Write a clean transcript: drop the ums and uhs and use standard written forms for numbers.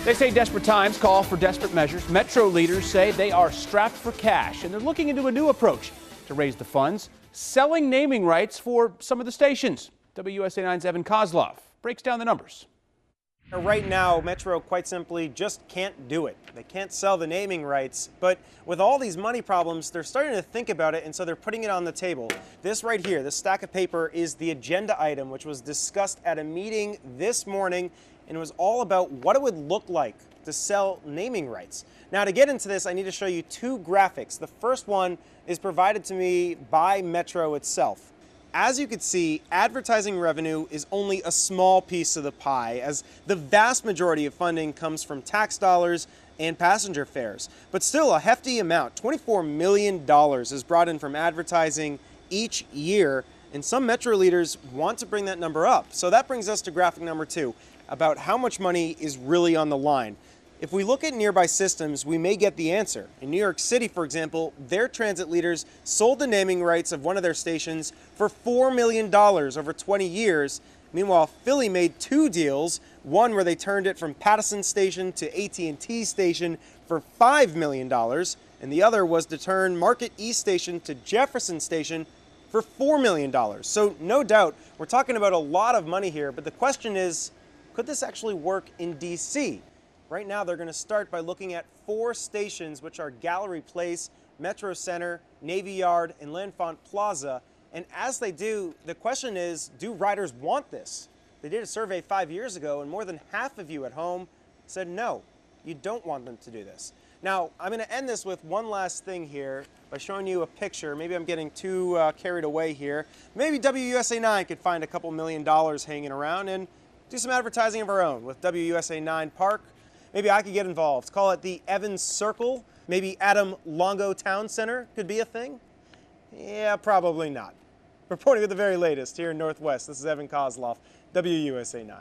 They say desperate times call for desperate measures. Metro leaders say they are strapped for cash, and they're looking into a new approach to raise the funds, selling naming rights for some of the stations. WUSA 9's Evan Koslof breaks down the numbers. Right now, Metro quite simply just can't do it. They can't sell the naming rights, but with all these money problems, they're starting to think about it, and so they're putting it on the table. This right here, this stack of paper, is the agenda item, which was discussed at a meeting this morning, and it was all about what it would look like to sell naming rights. Now, to get into this, I need to show you two graphics. The first one is provided to me by Metro itself. As you can see, advertising revenue is only a small piece of the pie, as the vast majority of funding comes from tax dollars and passenger fares. But still a hefty amount, $24 million, is brought in from advertising each year, and some Metro leaders want to bring that number up. So that brings us to graphic number 2, about how much money is really on the line. If we look at nearby systems, we may get the answer. In New York City, for example, their transit leaders sold the naming rights of one of their stations for $4 million over 20 years. Meanwhile, Philly made 2 deals, one where they turned it from Pattison Station to AT&T Station for $5 million, and the other was to turn Market East Station to Jefferson Station for $4 million. So no doubt, we're talking about a lot of money here, but the question is, could this actually work in DC? Right now, they're going to start by looking at 4 stations, which are Gallery Place, Metro Center, Navy Yard, and L'Enfant Plaza. And as they do, the question is, do riders want this? They did a survey 5 years ago, and more than half of you at home said no, you don't want them to do this. Now, I'm going to end this with one last thing here by showing you a picture. Maybe I'm getting too carried away here. Maybe WUSA 9 could find a couple $1 million hanging around and do some advertising of our own with WUSA 9 Park. Maybe I could get involved. Call it the Evans Circle. Maybe Adam Longo Town Center could be a thing. Yeah, probably not. Reporting with the very latest here in Northwest, this is Evan Koslof, WUSA 9.